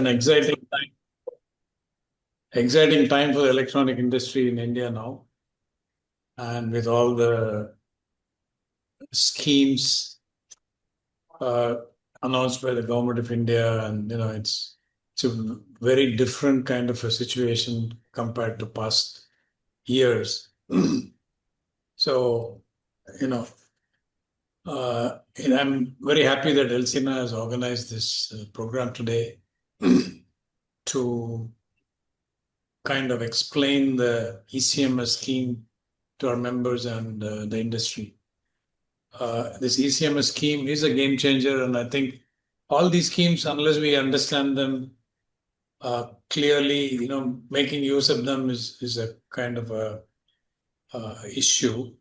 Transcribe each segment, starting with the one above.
An exciting time for the electronic industry in India now, and with all the schemes uh, announced by the government of India, and it's a very different kind of a situation compared to past years. So, you know, and I'm very happy that Elsina has organized this program today to kind of explain the ECMS scheme to our members and the industry. This ECMS scheme is a game changer, and I think all these schemes, unless we understand them clearly, making use of them is a kind of a issue.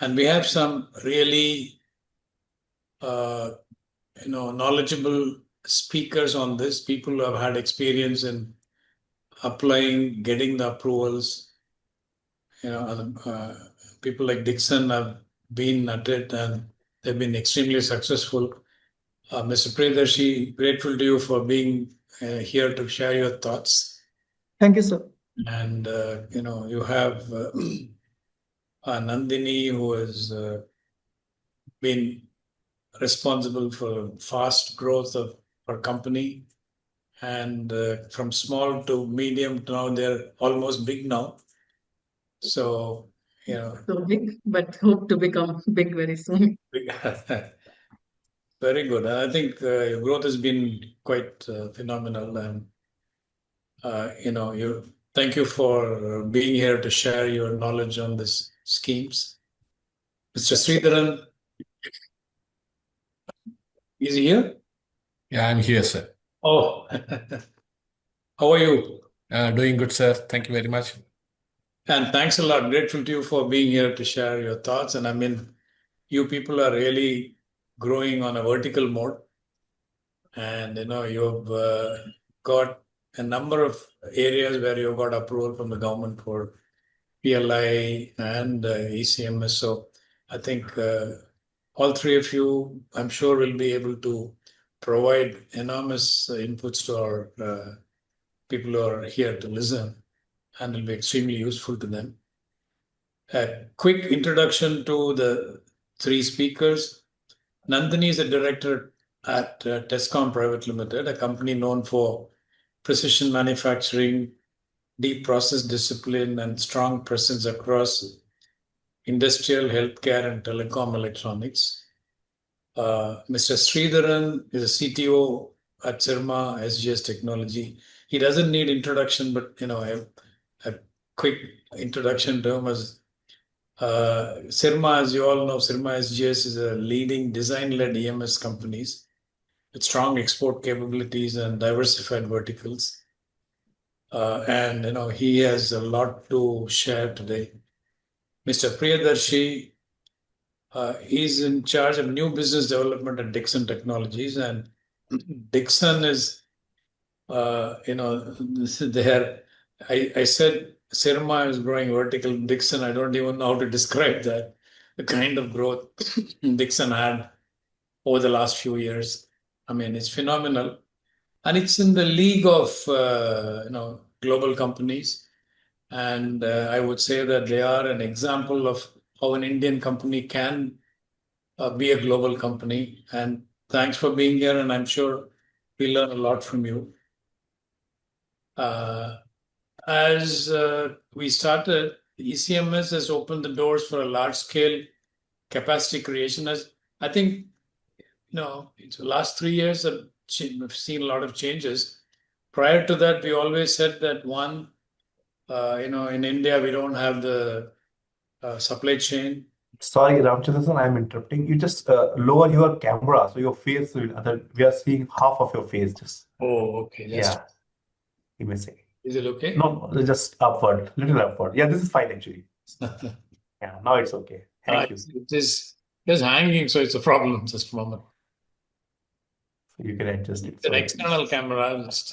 And we have some really knowledgeable speakers on this, people who have had experience in applying, getting the approvals. People like Dixon have been at it and they've been extremely successful. Mr. Priyadarshi, grateful to you for being here to share your thoughts. Thank you, sir. And, you have Nandini, who has been responsible for fast growth of our company. And from small to medium to now, they're almost big now. So, So big, but hope to become big very soon. Very good. And I think your growth has been quite phenomenal. And, thank you for being here to share your knowledge on these schemes. Mr. Sridharan, is he here? Yeah, I'm here, sir. Oh, how are you? Doing good, sir. Thank you very much. And thanks a lot. Grateful to you for being here to share your thoughts. And I mean, you people are really growing on a vertical mode. And, you've got a number of areas where you've got approval from the government for PLI and ECMS. So I think all three of you, I'm sure, will be able to provide enormous inputs to our people who are here to listen, and will be extremely useful to them. A quick introduction to the three speakers. Nandini is a director at Tescom Private Limited, a company known for precision manufacturing, deep process discipline, and strong presence across industrial, healthcare, and telecom electronics. Mr. Sridharan is a CTO at Sirma SGS Technology. He doesn't need introduction, but a quick introduction to him as Sirma, as you all know, Sirma SGS is a leading design-led EMS companies with strong export capabilities and diversified verticals. And he has a lot to share today. Mr. Priyadarshi is in charge of new business development at Dixon Technologies, and Dixon is, there. I said Sirma is growing vertical. Dixon, I don't even know how to describe that. The kind of growth Dixon had over the last few years. I mean, it's phenomenal. And it's in the league of, global companies. And I would say that they are an example of how an Indian company can be a global company. And thanks for being here. And I'm sure we'll learn a lot from you. As we started, ECMS has opened the doors for a large-scale capacity creation. As I think, it's the last 3 years we've seen a lot of changes. Prior to that, we always said that in India, we don't have the supply chain. Sorry, Ramchandran, I'm interrupting. You just lower your camera, so your face will. We are seeing half of your face. Just okay. Yeah. Give me a second. Is it okay? No, just upward, little upward. Yeah, this is fine actually. Yeah, now it's okay. Thank you. It is just hanging, so it's a problem just a moment. You can adjust it. It's an external camera. Is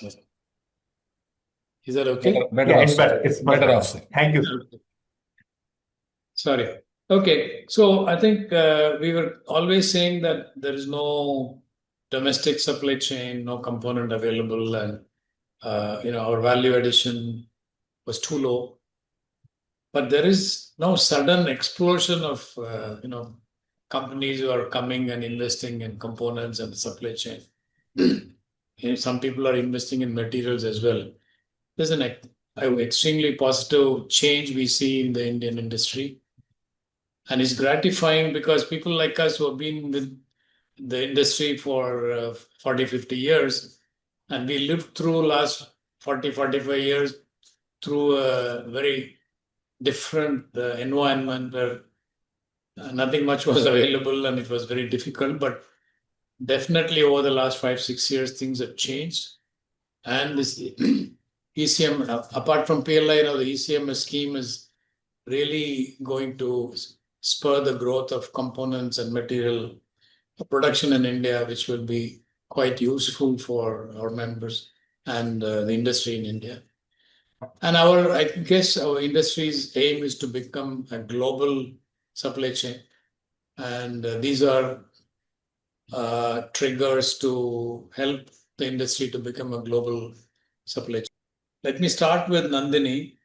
that okay? Yeah, it's better. It's much Better better. off. Thank you, sir. Sorry. Okay. So I think we were always saying that there is no domestic supply chain, no component available, and our value addition was too low. But there is no sudden explosion of companies who are coming and investing in components and supply chain. Some people are investing in materials as well. There's an extremely positive change we see in the Indian industry. And it's gratifying because people like us who have been with the industry for 40, 50 years, and we lived through last 40, 45 years through a very different environment where nothing much was available and it was very difficult. But definitely over the last 5, 6 years, things have changed. And this ECM, apart from PLI, the ECMS scheme is really going to spur the growth of components and material production in India, which will be quite useful for our members and the industry in India. And I guess our industry's aim is to become a global supply chain. And these are triggers to help the industry to become a global supply chain. Let me start with Nandini.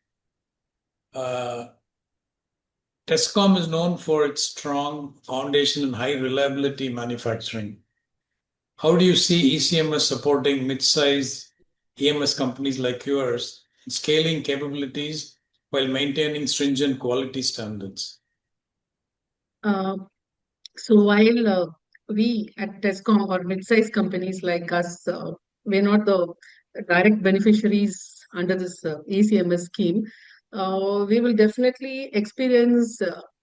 TESCOM is known for its strong foundation and high reliability manufacturing. How do you see ECMS supporting mid-sized EMS companies like yours in scaling capabilities while maintaining stringent quality standards? So while we at TESCOM or mid-sized companies like us, we're not the direct beneficiaries under this ECMS scheme, we will definitely experience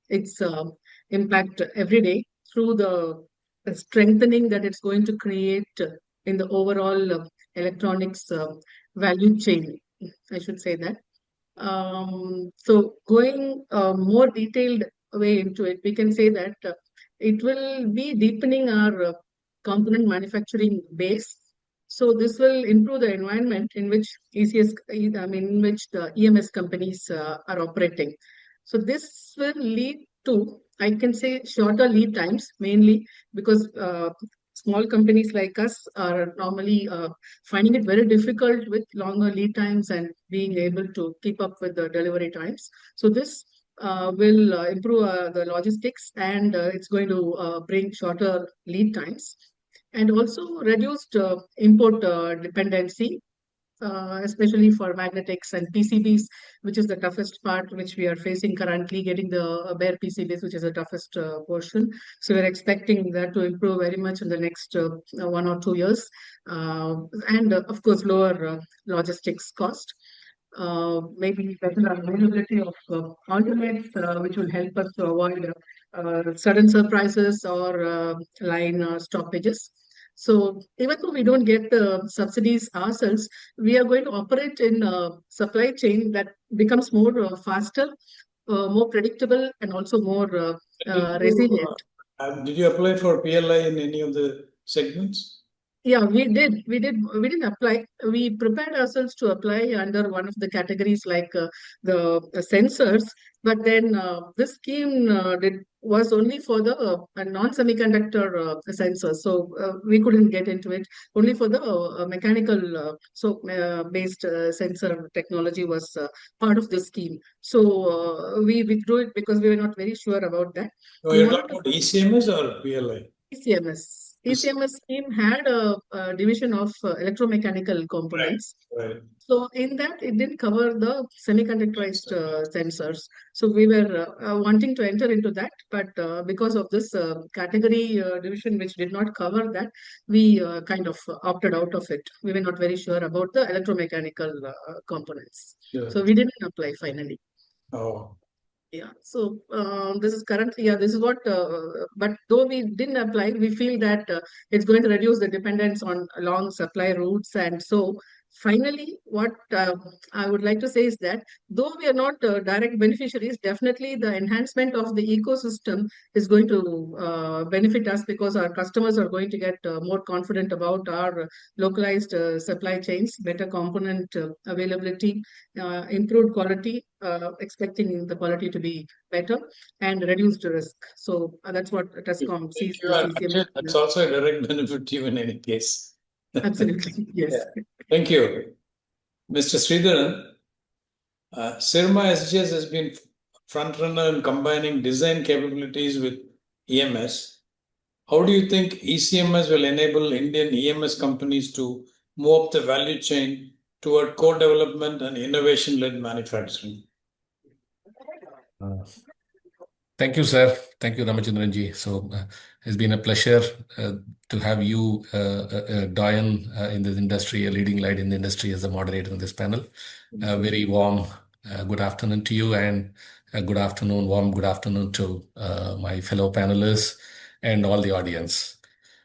its impact every day through the strengthening that it's going to create in the overall electronics value chain, I should say that. So going more detailed way into it, we can say that it will be deepening our component manufacturing base. So this will improve the environment in which in which the EMS companies are operating. So this will lead to, I can say, shorter lead times, mainly because small companies like us are normally finding it very difficult with longer lead times and being able to keep up with the delivery times. So this will improve the logistics, and it's going to bring shorter lead times and also reduced import dependency, especially for magnetics and PCBs, which is the toughest part, which we are facing currently, getting the bare PCBs, which is the toughest portion. So we're expecting that to improve very much in the next 1 or 2 years. And of course, lower logistics cost. Maybe better availability of alternates, which will help us to avoid sudden surprises or line stoppages. So even though we don't get the subsidies ourselves, we are going to operate in a supply chain that becomes more faster, more predictable, and also more resilient. Did you apply for PLI in any of the segments? Yeah, we did. We didn't apply. We prepared ourselves to apply under one of the categories like the sensors, but then this scheme was only for the non-semiconductor sensors. So we couldn't get into it. Only for the mechanical based sensor technology was part of the scheme. So we withdrew it because we were not very sure about that. No, you're talking about ECMS or PLI? ECMS. ECMS scheme had a division of electromechanical components. Right. So in that, it didn't cover the semiconductorized sensors. So we were wanting to enter into that, but because of this category division, which did not cover that, we kind of opted out of it. We were not very sure about the electromechanical components. Sure. So we didn't apply finally. Oh. Yeah, so this is currently, this is what, but though we didn't apply, we feel that it's going to reduce the dependence on long supply routes. And so finally, what I would like to say is that though we are not direct beneficiaries, definitely the enhancement of the ecosystem is going to benefit us because our customers are going to get more confident about our localized supply chains, better component availability, improved quality, expecting the quality to be better, and reduced risk. So that's what TESCOM sees You this are, ECMS. that's also a direct benefit to you in any case. Absolutely, yes. Yeah. Thank you. Mr. Sridharan, Sirma SGS has been frontrunner in combining design capabilities with EMS. How do you think ECMS will enable Indian EMS companies to move up the value chain toward co-development and innovation-led manufacturing? Thank you, sir. Thank you, Ramachandranji. So it's been a pleasure to have you, Doyen, in this industry, a leading light in the industry as a moderator in this panel. Very warm good afternoon to you, and warm good afternoon to my fellow panelists and all the audience.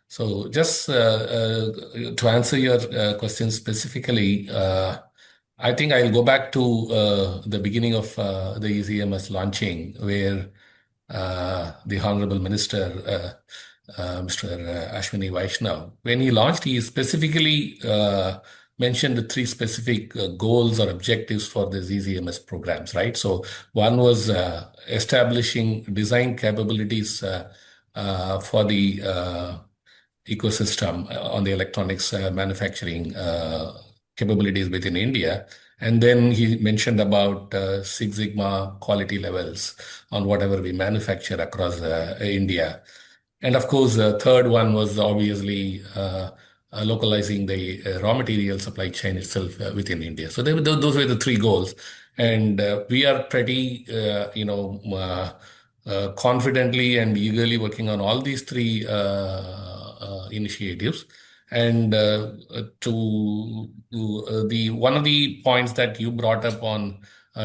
So just to answer your question specifically, I think I'll go back to the beginning of the ECMS launching, where the Honorable Minister, Mr. Ashwini Vaishnav, when he launched, he specifically mentioned the three specific goals or objectives for the ECMS programs, right? So one was establishing design capabilities for the ecosystem on the electronics manufacturing capabilities within India. And then he mentioned about Six Sigma quality levels on whatever we manufacture across India. And of course, the third one was obviously localizing the raw material supply chain itself within India. So those were the three goals. And we are pretty, confidently and eagerly working on all these three initiatives. And to the one of the points that you brought up on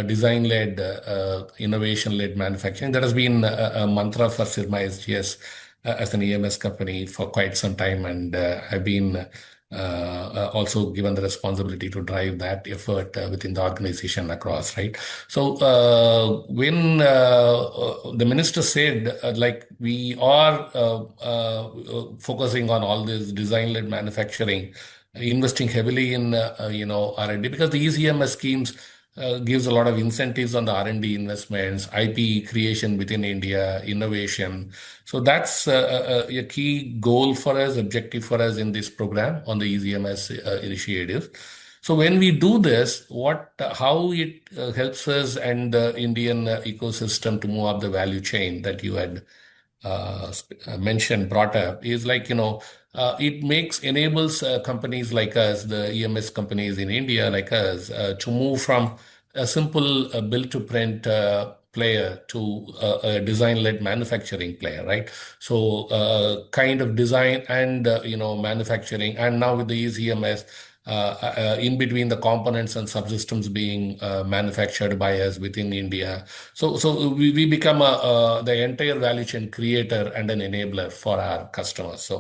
design-led, innovation-led manufacturing, that has been a mantra for Sirma SGS as an EMS company for quite some time, and I've been also given the responsibility to drive that effort within the organization across, right? So when the minister said, like, we are focusing on all this design-led manufacturing, investing heavily in R&D, because the ECMS schemes gives a lot of incentives on the R&D investments, IP creation within India, innovation. So that's a key goal for us, objective for us in this program on the ECMS initiative. So when we do this, how it helps us and the Indian ecosystem to move up the value chain that you had brought up, is like, it enables companies like us, the EMS companies in India like us, to move from a simple build-to-print player to a design-led manufacturing player, right? So kind of design and manufacturing, and now with the ECMS, in between the components and subsystems being manufactured by us within India. So we become the entire value chain creator and an enabler for our customers.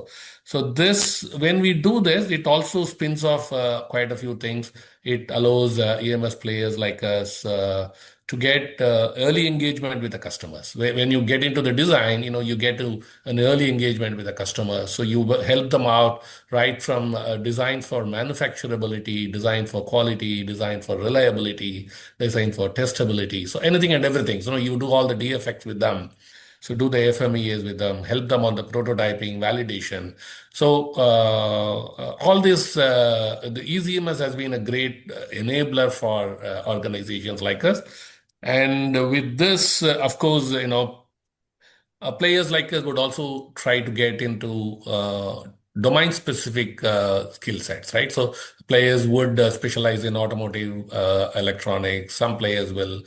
So this, when we do this, it also spins off quite a few things. It allows EMS players like us to get early engagement with the customers. When you get into the design, you get to an early engagement with the customer. So you help them out right from design for manufacturability, design for quality, design for reliability, design for testability. So anything and everything. So you do all the DFX with them. So do the FMEAs with them, help them on the prototyping, validation. So all this, the ECMS has been a great enabler for organizations like us. And with this, of course, players like us would also try to get into domain-specific skill sets, right? So players would specialize in automotive electronics. Some players will,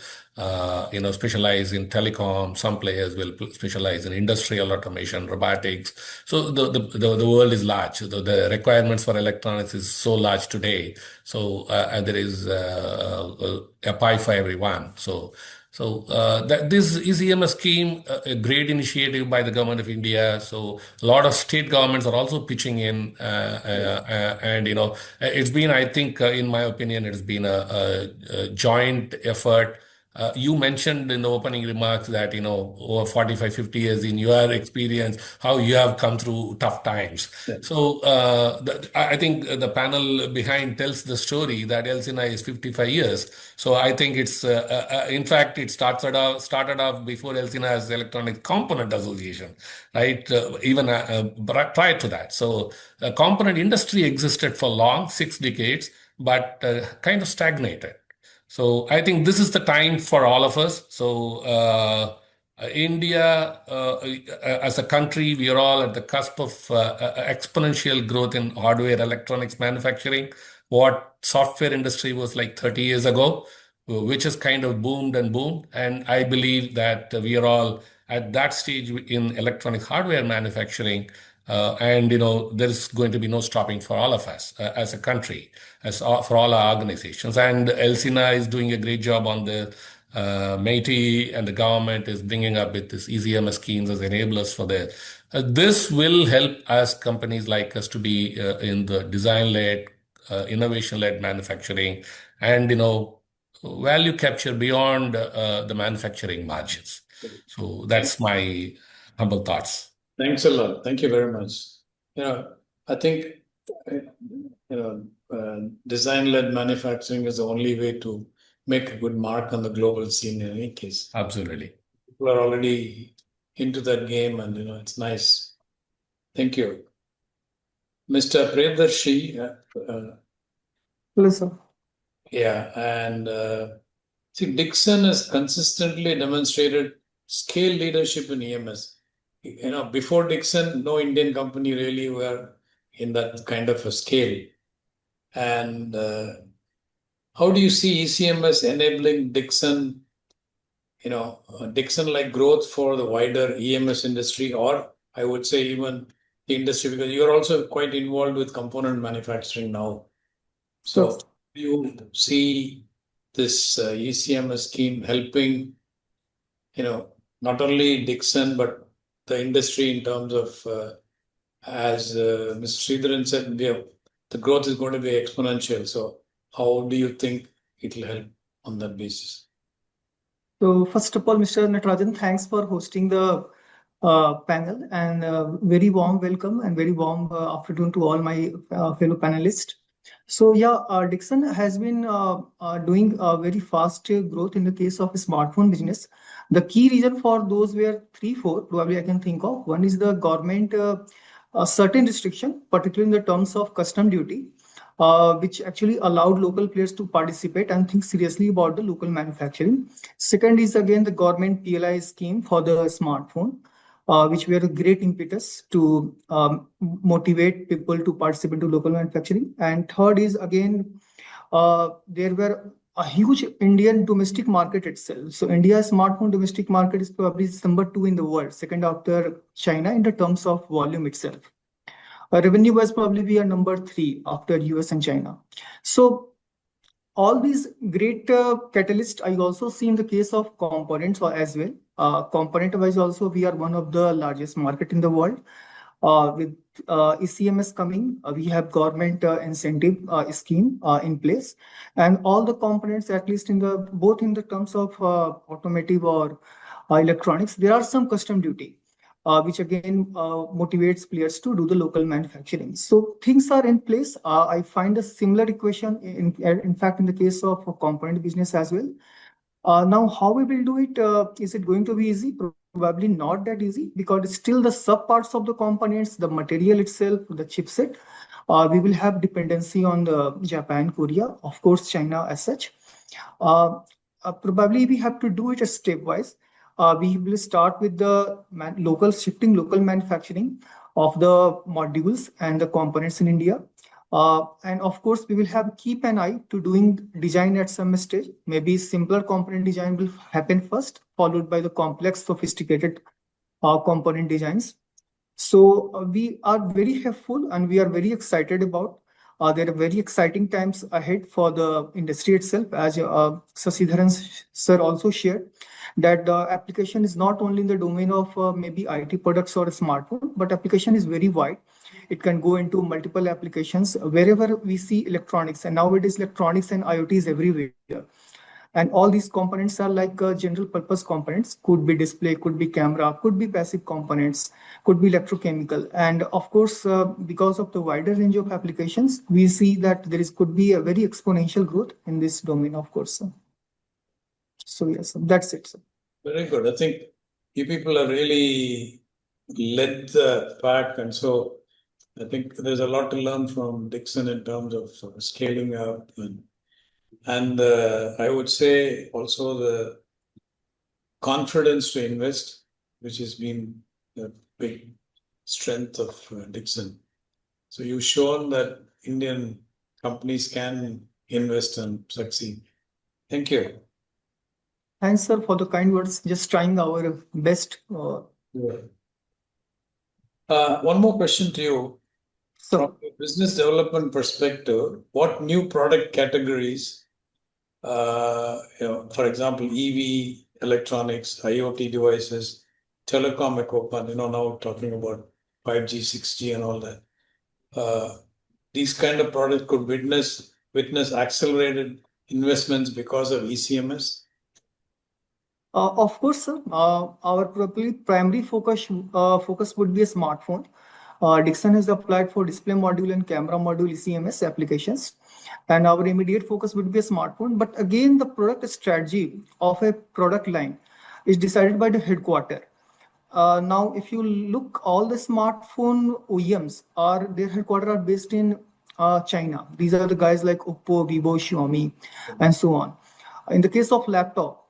specialize in telecom. Some players will specialize in industrial automation, robotics. So the world is large. The requirements for electronics is so large today. So there is a pie for everyone. So this ECMS scheme, a great initiative by the government of India. So a lot of state governments are also pitching in, and it's been, I think, in my opinion, it's been a joint effort. You mentioned in the opening remarks that, over 45, 50 years in your experience, how you have come through tough times. Yeah. So I think the panel behind tells the story that Elsina is 55 years. So I think it's, in fact, it started off before Elsina as Electronic Component Association, right? Even prior to that. So the component industry existed for long, 6 decades, but kind of stagnated. So I think this is the time for all of us. So India, as a country, we are all at the cusp of exponential growth in hardware electronics manufacturing. What software industry was like 30 years ago, which has kind of boomed and boomed. And I believe that we are all at that stage in electronic hardware manufacturing. And there is going to be no stopping for all of us as a country, for all our organizations. And Elsina is doing a great job on the MeitY, and the government is bringing up with this ECMS schemes as enablers for the. This will help us, companies like us, to be in the design-led, innovation-led manufacturing, and value capture beyond the manufacturing margins. So that's my humble thoughts. Thanks a lot. Thank you very much. I think design-led manufacturing is the only way to make a good mark on the global scene in any case. Absolutely. People are already into that game, and it's nice. Thank you. Mr. Priyadarshi. Hello, sir. Yeah, and see, Dixon has consistently demonstrated scale leadership in EMS. Before Dixon, no Indian company really were in that kind of a scale. And how do you see ECMS enabling Dixon, Dixon-like growth for the wider EMS industry, or I would say even the industry, because you're also quite involved with component manufacturing now. So do you see this ECMS scheme helping, not only Dixon, but the industry in terms of, as Mr. Sridharan said, the growth is going to be exponential. So how do you think it will help on that basis? So first of all, Mr. Natarajan, thanks for hosting the panel, and very warm welcome and very warm afternoon to all my fellow panelists. So yeah, Dixon has been doing a very fast growth in the case of smartphone business. The key reason for those were 3-4 probably I can think of. One is the government certain restriction, particularly in the terms of custom duty, which actually allowed local players to participate and think seriously about the local manufacturing. Second is again the government PLI scheme for the smartphone, which were a great impetus to motivate people to participate to local manufacturing. And third is again, there were a huge Indian domestic market itself. So India's smartphone domestic market is probably number 2 in the world, second after China in the terms of volume itself. Revenue was probably be a number 3 after US and China. So all these great catalysts I also see in the case of components as well. Component wise also we are one of the largest market in the world. With ECMS coming, we have government incentive scheme in place, and all the components, at least in the both in the terms of automotive or electronics, there are some custom duty, which again motivates players to do the local manufacturing. So things are in place. I find a similar equation in fact in the case of component business as well. Now, how we will do it? Is it going to be easy? Probably not that easy, because still the sub parts of the components, the material itself, the chipset, we will have dependency on the Japan, Korea, of course, China as such. Probably we have to do it stepwise. We will start with the shifting local manufacturing of the modules and the components in India. And of course, we will have keep an eye to doing design at some stage. Maybe simpler component design will happen first, followed by the complex, sophisticated component designs. So we are very hopeful and we are very excited about. There are very exciting times ahead for the industry itself, as Sridharan sir also shared, that the application is not only in the domain of maybe IT products or a smartphone, but application is very wide. It can go into multiple applications wherever we see electronics, and nowadays electronics and IoT is everywhere. And all these components are like general purpose components, could be display, could be camera, could be passive components, could be electrochemical. And of course, because of the wider range of applications, we see that could be a very exponential growth in this domain, of course. So yes, that's it. Very good. I think you people are really led the pack, and so I think there's a lot to learn from Dixon in terms of sort of scaling up, and I would say also the confidence to invest, which has been a big strength of Dixon. So you've shown that Indian companies can invest and succeed. Thank you. Thanks, sir, for the kind words. Just trying our best. One more question to you. So, From a business development perspective, what new product categories, for example, EV, electronics, IoT devices, telecom equipment, now talking about 5G, 6G and all that. These kind of products could witness accelerated investments because of ECMS? of course, sir, our primary focus would be a smartphone. Dixon has applied for display module and camera module ECMS applications, and our immediate focus would be a smartphone. But again, the product strategy of a product line is decided by the headquarter. Now, if you look, all the smartphone OEMs their headquarters are based in China. These are the guys like Oppo, Vivo, Xiaomi, and so on. In the case of laptop,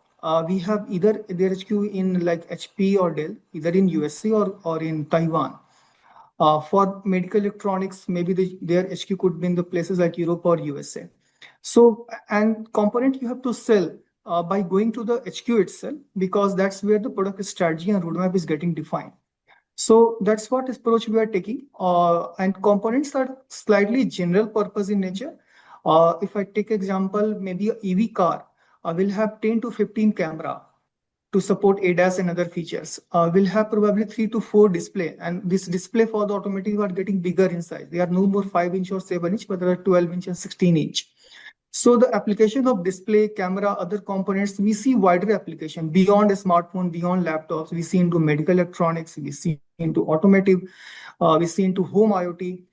we have either their HQ in like HP or Dell, either in USA or in Taiwan. For medical electronics, maybe their HQ could be in the places like Europe or USA. So, and component you have to sell by going to the HQ itself, because that's where the product strategy and roadmap is getting defined. So that's what approach we are taking. And components are slightly general purpose in nature. If I take example, maybe a EV car will have 10 to 15 camera to support ADAS and other features. We'll have probably 3 to 4 display, and this display for the automotive are getting bigger in size. They are no more 5-inch or 7-inch, but they are 12-inch and 16-inch. So the application of display, camera, other components, we see wider application beyond a smartphone, beyond laptops. We see into medical electronics, we see into automotive, we see into home IoT,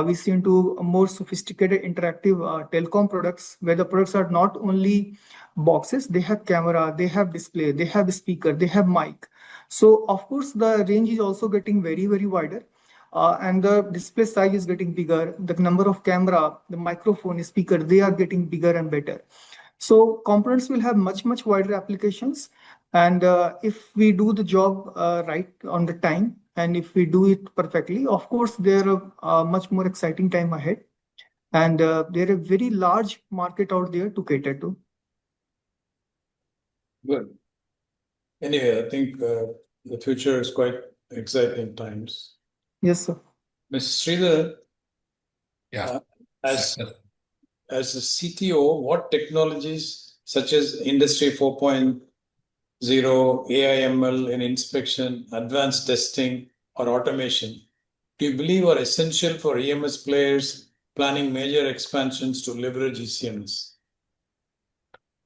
we see into more sophisticated interactive telecom products, where the products are not only boxes, they have camera, they have display, they have speaker, they have mic. So of course the range is also getting very, very wider. And the display size is getting bigger. The number of camera, the microphone, speaker, they are getting bigger and better. So components will have much, much wider applications. And if we do the job right on the time, and if we do it perfectly, of course, there are much more exciting time ahead. And there are a very large market out there to cater to. Good. Anyway, I think the future is quite exciting times. Yes, sir. Mr. Sridhar, Yeah. as a CTO, what technologies such as Industry 4.0, AI, ML in inspection, advanced testing, or automation do you believe are essential for EMS players planning major expansions to leverage ECMS?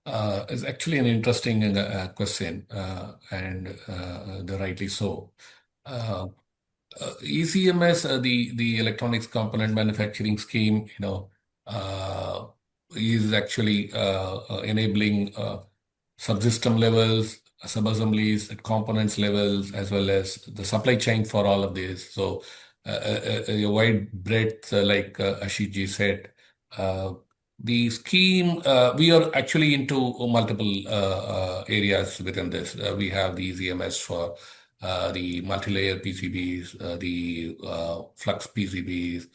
It's actually an interesting question, and rightly so. ECMS, the Electronics Component Manufacturing Scheme, is actually enabling subsystem levels, sub-assemblies, at components levels, as well as the supply chain for all of this. So a wide breadth, like Ashitji said. The scheme, we are actually into multiple areas within this. We have the ECMS for the multi-layer PCBs, the flux PCBs,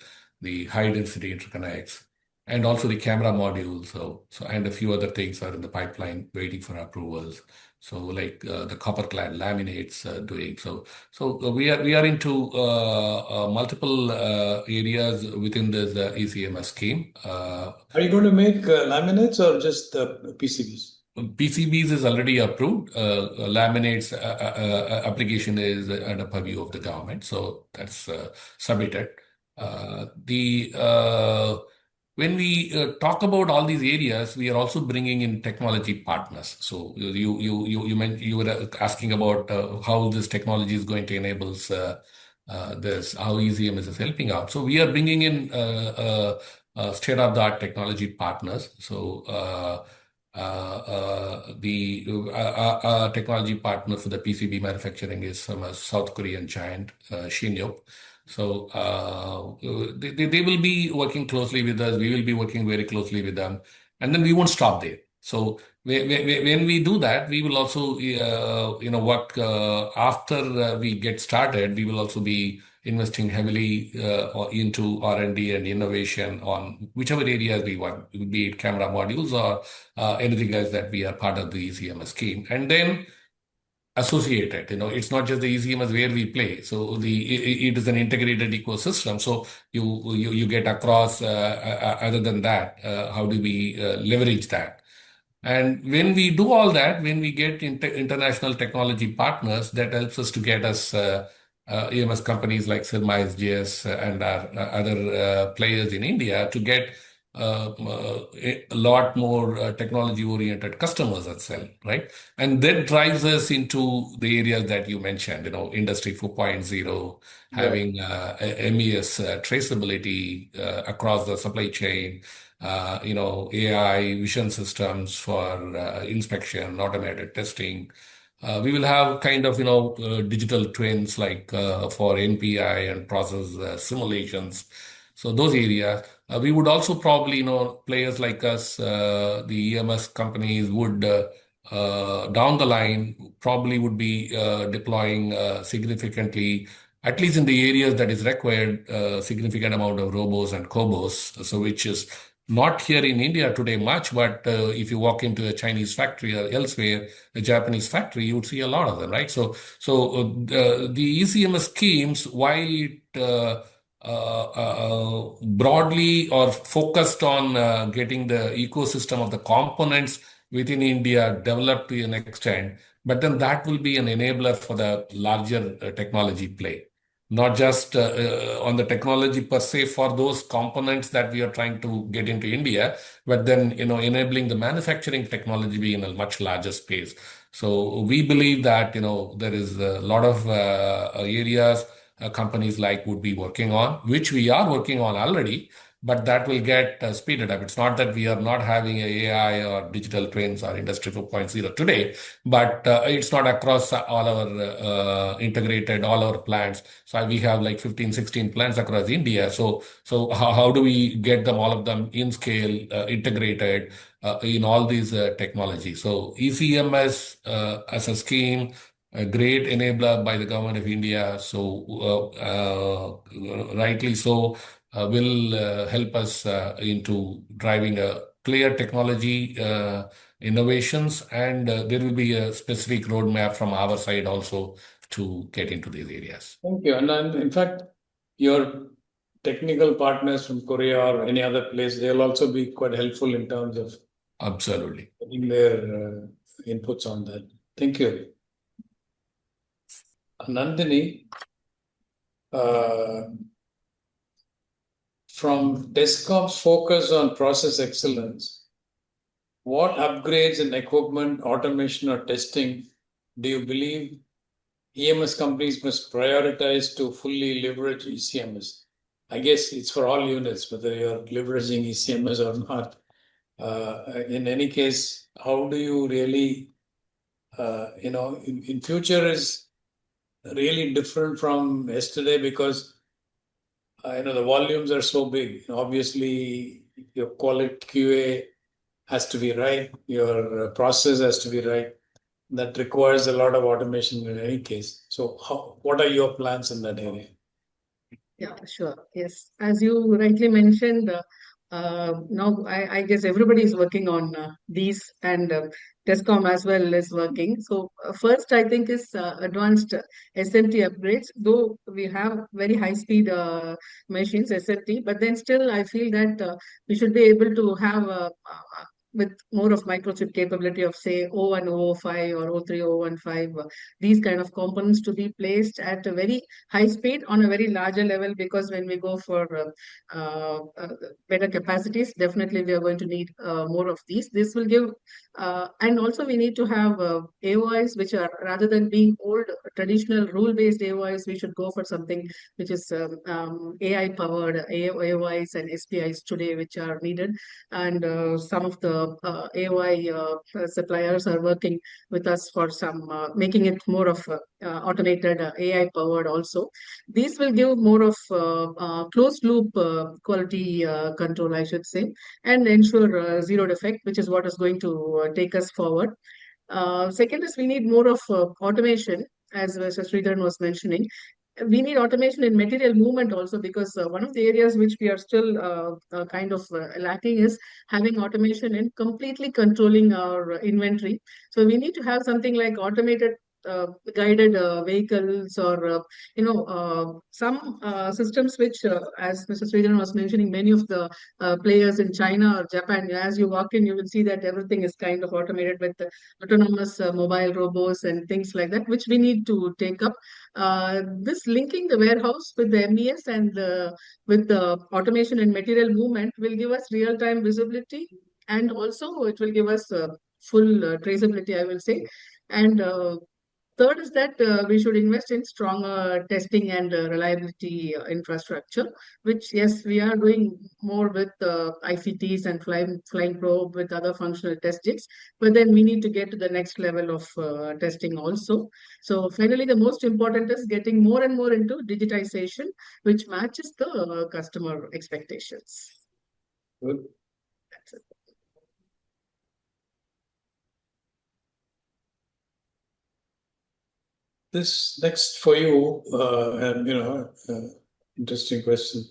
the high-density interconnects, and also the camera modules. So and a few other things are in the pipeline waiting for approvals. So like the copper-clad laminates doing. So we are into multiple areas within this ECMS scheme. Are you going to make laminates or just PCBs? PCBs is already approved. Laminates application is under purview of the government, so that's submitted. When we talk about all these areas, we are also bringing in technology partners. So you were asking about how this technology is going to enable this, how ECMS is helping out. So we are bringing in state-of-the-art technology partners. So the technology partner for the PCB manufacturing is from a South Korean giant, Shinyup. So they will be working closely with us. We will be working very closely with them, and then we won't stop there. So when we do that, we will also work after we get started. We will also be investing heavily into R&D and innovation on whichever areas we want, be it camera modules or anything else that we are part of the ECMS scheme, and then associated. It's not just the ECMS where we play. So it is an integrated ecosystem. So you get across. Other than that, how do we leverage that? And when we do all that, when we get international technology partners, that helps us to get us EMS companies like Sirma SGS and our other players in India to get a lot more technology-oriented customers itself, right? And that drives us into the areas that you mentioned, Industry 4.0, having MES traceability across the supply chain, AI vision systems for inspection, automated testing. We will have kind of, digital twins like for NPI and process simulations. So those areas. We would also probably, players like us, the EMS companies would, down the line, probably would be deploying significantly, at least in the areas that is required, significant amount of robos and cobos. So which is not here in India today much, but if you walk into a Chinese factory or elsewhere, a Japanese factory, you would see a lot of them, right? So the ECMS schemes, while it broadly or focused on getting the ecosystem of the components within India developed to an extent, but then that will be an enabler for the larger technology play. Not just on the technology per se for those components that we are trying to get into India, but then enabling the manufacturing technology be in a much larger space. So we believe that there is a lot of areas companies like would be working on, which we are working on already, but that will get speeded up. It's not that we are not having AI or digital twins or Industry 4.0 today, but it's not across all our integrated, all our plants. So we have like 15, 16 plants across India. So how do we get them, all of them in scale, integrated in all these technologies? So ECMS as a scheme, a great enabler by the government of India. So rightly so, will help us into driving a clear technology innovations, and there will be a specific roadmap from our side also to get into these areas. Thank you. And in fact, your technical partners from Korea or any other place, they'll also be quite helpful in terms of Absolutely getting their inputs on that. Thank you. Nandini, from TESCOM's focus on process excellence, what upgrades in equipment, automation, or testing do you believe EMS companies must prioritize to fully leverage ECMS? I guess it's for all units, whether you're leveraging ECMS or not. In any case, how do you really, in future is really different from yesterday because the volumes are so big. Obviously, your quality QA has to be right. Your process has to be right. That requires a lot of automation in any case. So what are your plans in that area? Yeah, sure. Yes. As you rightly mentioned, now I guess everybody is working on these, and TESCOM as well is working. So first, I think is advanced SMT upgrades. Though we have very high speed machines SMT, but then still I feel that we should be able to have with more of microchip capability of say O1, O5 or O3, O15, these kind of components to be placed at a very high speed on a very larger level, because when we go for better capacities, definitely we are going to need more of these. This will give, and also we need to have AOIs which are, rather than being old traditional rule-based AOIs, we should go for something which is AI-powered AOIs and SPIs today, which are needed. And some of the AOI suppliers are working with us for some making it more of automated AI-powered also. These will give more of closed loop quality control, I should say, and ensure zero defect, which is what is going to take us forward. Second is we need more of automation, as Mr. Sridharan was mentioning. We need automation in material movement also, because one of the areas which we are still kind of lacking is having automation in completely controlling our inventory. So we need to have something like automated guided vehicles, or some systems which, as Mr. Sridharan was mentioning, many of the players in China or Japan, as you walk in, you will see that everything is kind of automated with autonomous mobile robots and things like that, which we need to take up. This linking the warehouse with the MES and with the automation and material movement will give us real-time visibility, and also it will give us full traceability, I will say. And third is that we should invest in stronger testing and reliability infrastructure, which, yes, we are doing more with ICTs and flying probe with other functional test jigs, but then we need to get to the next level of testing also. So finally, the most important is getting more and more into digitization, which matches the customer expectations. Good. That's it. This next for you, and interesting question.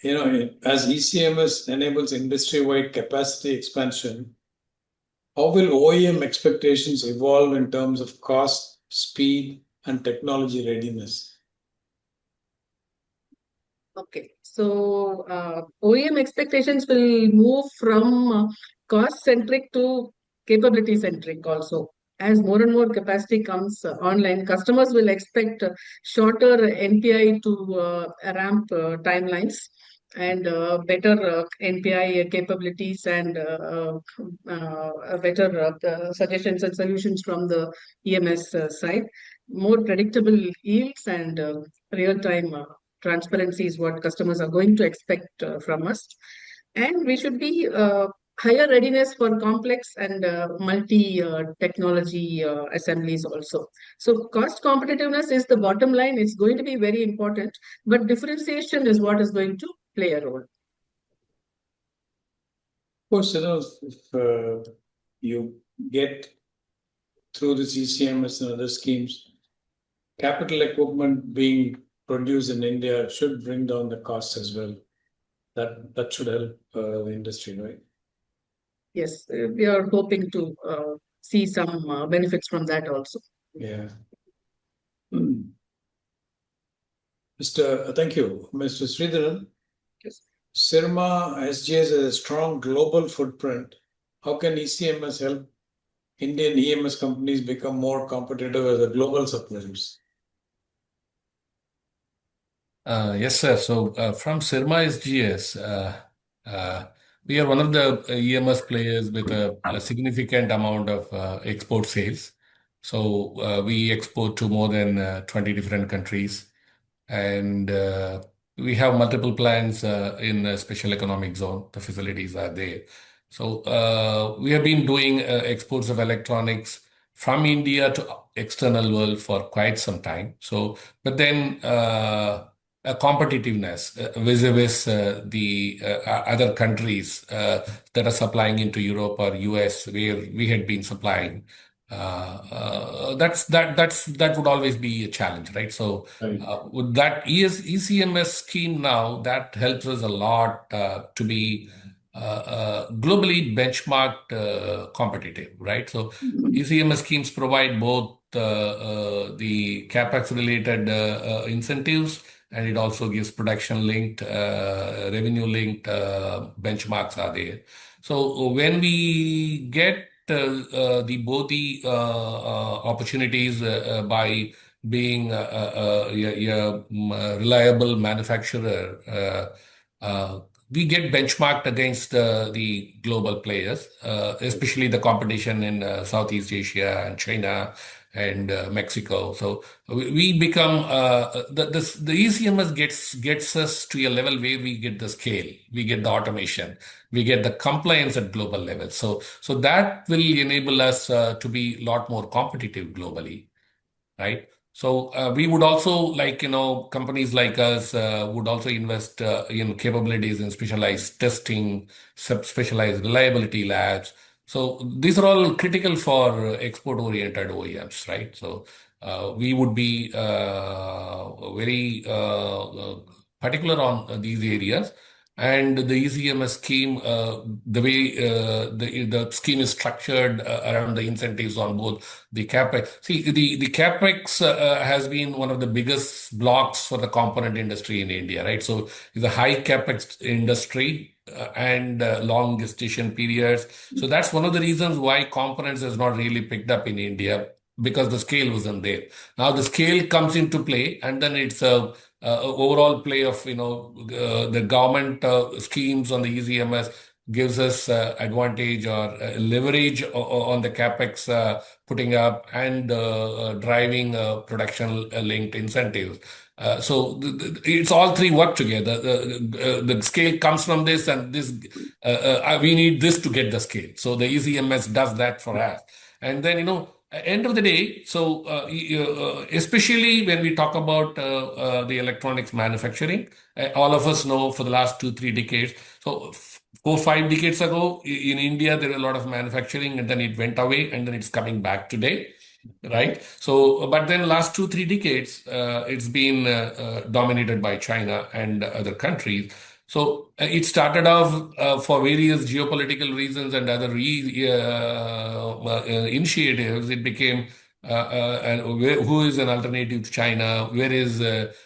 As ECMS enables industry-wide capacity expansion, how will OEM expectations evolve in terms of cost, speed, and technology readiness? Okay, so OEM expectations will move from cost-centric to capability-centric also. As more and more capacity comes online, customers will expect shorter NPI to ramp timelines, and better NPI capabilities, and better suggestions and solutions from the EMS side. More predictable yields and real-time transparency is what customers are going to expect from us. And we should be higher readiness for complex and multi-technology assemblies also. So cost competitiveness is the bottom line. It's going to be very important, but differentiation is what is going to play a role. Of course, if you get through this ECMS and other schemes, capital equipment being produced in India should bring down the cost as well. That should help the industry, right? Yes, we are hoping to see some benefits from that also. Yeah. Thank you, Mr. Sridharan. Yes. Sirma SGS has a strong global footprint. How can ECMS help Indian EMS companies become more competitive as a global suppliers? Yes, sir. So from Sirma SGS, we are one of the EMS players with a significant amount of export sales. So we export to more than 20 different countries, and we have multiple plants in a special economic zone. The facilities are there. So we have been doing exports of electronics from India to external world for quite some time. So, but then competitiveness vis-a-vis the other countries that are supplying into Europe or US, where we had been supplying. That would always be a challenge, right? So with that ECMS scheme now, that helps us a lot to be globally benchmarked competitive, right? So ECMS schemes provide both the capex related incentives, and it also gives production linked, revenue linked benchmarks are there. So when we get both the opportunities by being a reliable manufacturer, we get benchmarked against the global players, especially the competition in Southeast Asia and China and Mexico. So we become the ECMS gets us to a level where we get the scale, we get the automation, we get the compliance at global level. So that will enable us to be a lot more competitive globally, right? So we would also like, companies like us would also invest in capabilities in specialized testing, specialized reliability labs. So these are all critical for export-oriented OEMs, right? So we would be very particular on these areas. And the ECMS scheme, the way the scheme is structured around the incentives on both the capex. See, the capex has been one of the biggest blocks for the component industry in India, right? So it's a high capex industry and long gestation periods. So that's one of the reasons why components has not really picked up in India, because the scale wasn't there. Now the scale comes into play, and then it's a overall play of the government schemes on the ECMS gives us advantage or leverage on the capex putting up and driving production linked incentives. So it's all three work together. The scale comes from this, and this we need this to get the scale. So the ECMS does that for us. And then, end of the day, so especially when we talk about the electronics manufacturing, all of us know for the last 2-3 decades. So 4-5 decades ago in India, there was a lot of manufacturing, and then it went away, and then it's coming back today. Right. So, but then last 2-3 decades, it's been dominated by China and other countries. So it started off for various geopolitical reasons and other initiatives. It became who is an alternative to China? Where is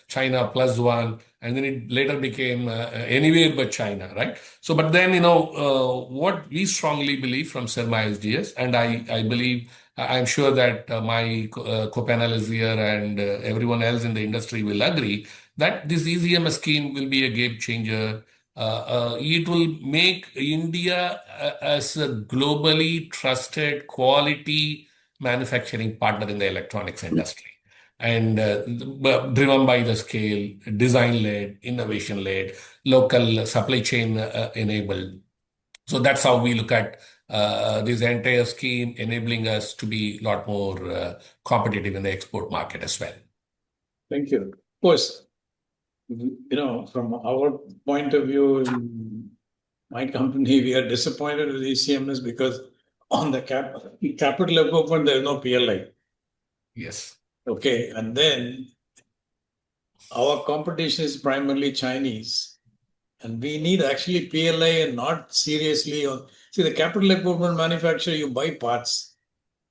China plus one? And then it later became anywhere but China, right? So, but then, what we strongly believe from Selma SDS, and I believe, I'm sure that my co-panelists here and everyone else in the industry will agree that this ECMS scheme will be a game changer. It will make India as a globally trusted quality manufacturing partner in the electronics industry, and driven by the scale, design-led, innovation-led, local supply chain enabled. So that's how we look at this entire scheme, enabling us to be a lot more competitive in the export market as well. Thank you. Of course, from our point of view, in my company, we are disappointed with ECMS because on the capital equipment, there is no PLI. Yes. Okay, and then our competition is primarily Chinese, and we need actually PLI and not seriously on. See, the capital equipment manufacturer, you buy parts,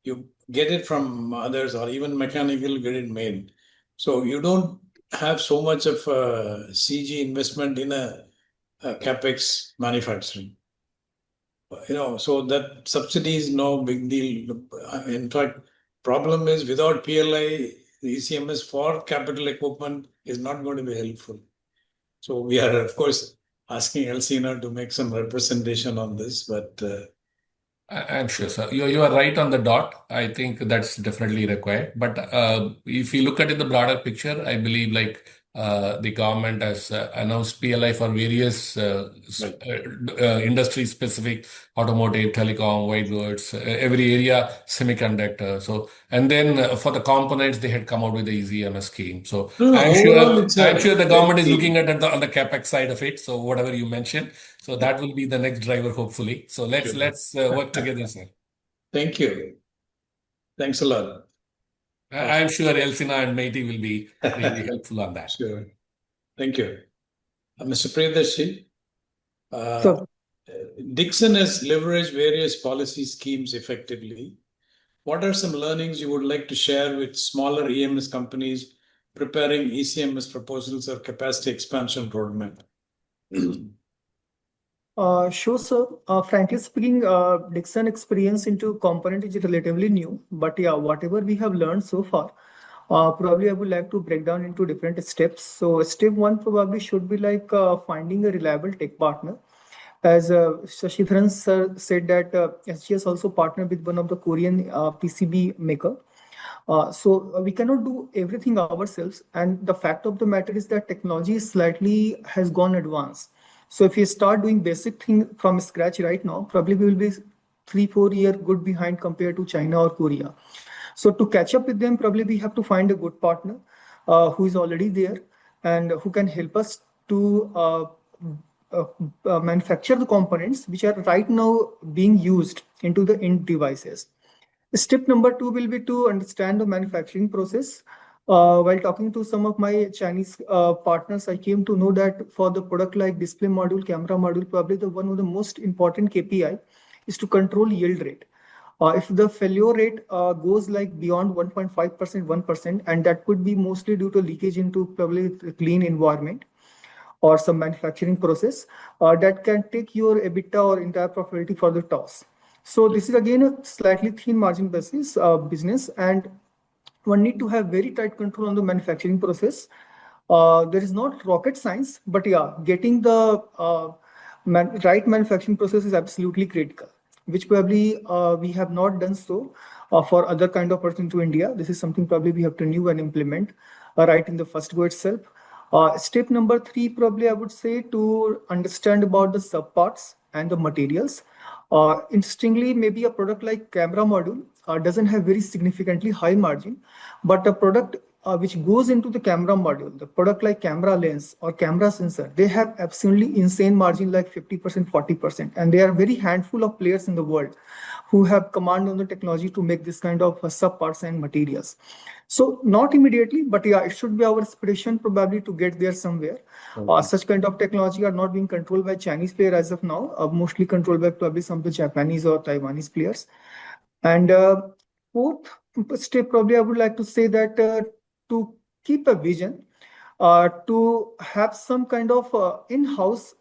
you get it from others, or even mechanical, get it made. So you don't have so much of a CG investment in a capex manufacturing. So that subsidy is no big deal. In fact, problem is without PLI, the ECMS for capital equipment is not going to be helpful. So we are, of course, asking Elcina to make some representation on this, but I'm sure, sir. You are right on the dot. I think that's definitely required. But if you look at it, the broader picture, I believe the government has announced PLI for various industry-specific, automotive, telecom, white goods, every area, semiconductor. So, and then for the components, they had come out with the ECMS scheme. So I'm sure the government is looking at it on the capex side of it. So whatever you mentioned. So that will be the next driver, hopefully. So let's work together, sir. Thank you. Thanks a lot. I'm sure Elcina and Meiti will be really helpful on that. Sure. Thank you. Mr. Priyadarshi, Dixon has leveraged various policy schemes effectively. What are some learnings you would like to share with smaller EMS companies preparing ECMS proposals or capacity expansion roadmap? Sure, sir. Frankly speaking, Dixon experience into component is relatively new, but yeah, whatever we have learned so far, probably I would like to break down into different steps. So step one probably should be like finding a reliable tech partner. As Shashidharan sir said that SGS also partnered with one of the Korean PCB maker. So we cannot do everything ourselves. And the fact of the matter is that technology slightly has gone advanced. So if you start doing basic thing from scratch right now, probably we will be 3-4 year good behind compared to China or Korea. So to catch up with them, probably we have to find a good partner who is already there and who can help us to manufacture the components which are right now being used into the end devices. Step number two will be to understand the manufacturing process. While talking to some of my Chinese partners, I came to know that for the product like display module, camera module, probably the one of the most important KPI is to control yield rate. If the failure rate goes like beyond 1.5%, 1%, and that could be mostly due to leakage into probably a clean environment or some manufacturing process, that can take your EBITDA or entire profitability for the toss. So this is again a slightly thin margin basis business, and one need to have very tight control on the manufacturing process. There is not rocket science, but yeah, getting the right manufacturing process is absolutely critical, which probably we have not done so for other kind of products into India. This is something probably we have to renew and implement right in the first go itself. Step number three, probably I would say to understand about the subparts and the materials. Interestingly, maybe a product like camera module doesn't have very significantly high margin, but a product which goes into the camera module, the product like camera lens or camera sensor, they have absolutely insane margin like 50%, 40%. And there are very handful of players in the world who have command on the technology to make this kind of subparts and materials. So not immediately, but yeah, it should be our aspiration probably to get there somewhere. Such kind of technology are not being controlled by Chinese players as of now, mostly controlled by probably some of the Japanese or Taiwanese players. And fourth step, probably I would like to say that to keep a vision, to have some kind of in-house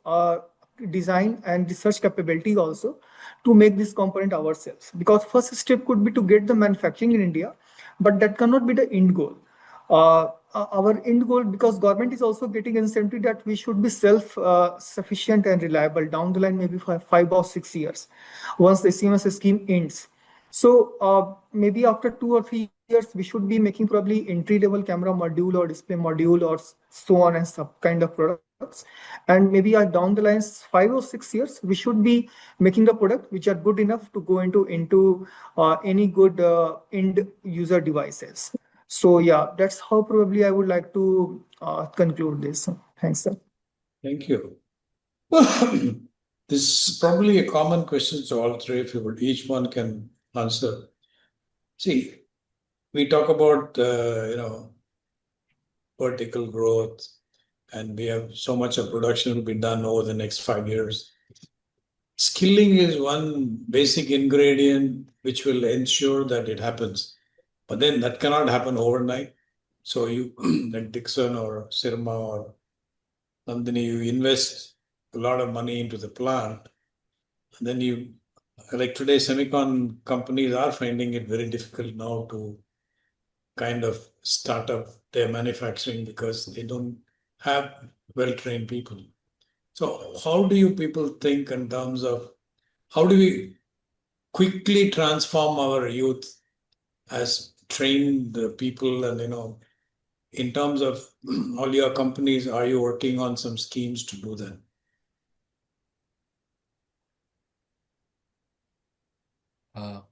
design and research capability also to make this component ourselves. Because first step could be to get the manufacturing in India, but that cannot be the end goal. Our end goal, because government is also getting incentive that we should be self-sufficient and reliable down the line, maybe for 5 or 6 years, once the ECMS scheme ends. So maybe after 2 or 3 years, we should be making probably entry-level camera module or display module or so on and some kind of products. And maybe down the line, 5 or 6 years, we should be making the product which are good enough to go into any good end user devices. So yeah, that's how probably I would like to conclude this. Thanks, sir. Thank you. This is probably a common question to all three of you, but each one can answer. See, we talk about vertical growth, and we have so much of production will be done over the next 5 years. Skilling is one basic ingredient which will ensure that it happens. But then that cannot happen overnight. So you, like Dixon or Sirma or Nandini, you invest a lot of money into the plant. And then you, like today, semicon companies are finding it very difficult now to kind of start up their manufacturing because they don't have well-trained people. So how do you people think in terms of how do we quickly transform our youth as trained people? And in terms of all your companies, are you working on some schemes to do that?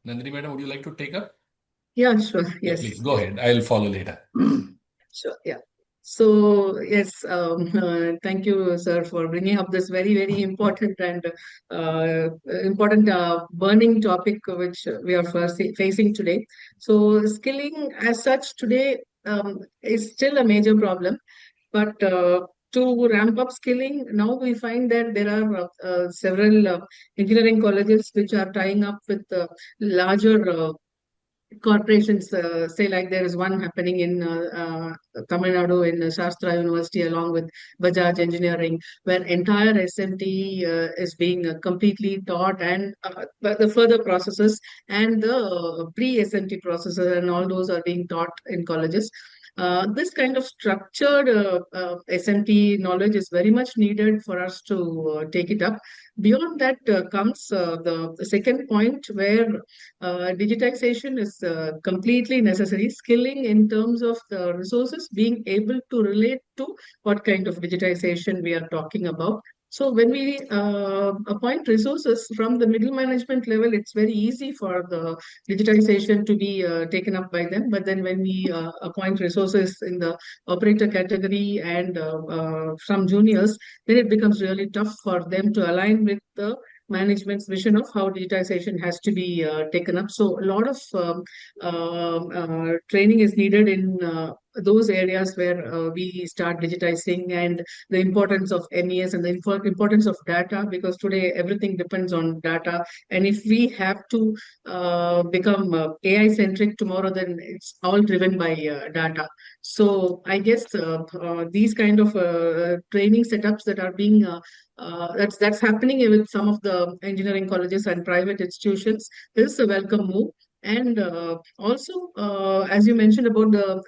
Nandini madam, would you like to take up? Yeah, sure. Yeah, Yes. please go ahead. I'll follow later. Sure. Yeah. So yes, thank you, sir, for bringing up this very, very important and burning topic which we are facing today. So skilling as such today is still a major problem, but to ramp up skilling, now we find that there are several engineering colleges which are tying up with larger corporations, say like there is one happening in Tamil Nadu in Shastra University along with Bajaj Engineering, where entire SMT is being completely taught, and the further processes and the pre-SMT processes and all those are being taught in colleges. This kind of structured SMT knowledge is very much needed for us to take it up. Beyond that comes the second point where digitization is completely necessary. Skilling in terms of the resources, being able to relate to what kind of digitization we are talking about. So when we appoint resources from the middle management level, it's very easy for the digitization to be taken up by them. But then when we appoint resources in the operator category and from juniors, then it becomes really tough for them to align with the management's vision of how digitization has to be taken up. So a lot of training is needed in those areas where we start digitizing, and the importance of MES and the importance of data, because today everything depends on data. And if we have to become AI centric tomorrow, then it's all driven by data. So I guess these kind of training setups that are being that's happening with some of the engineering colleges and private institutions. This is a welcome move. And also, as you mentioned about the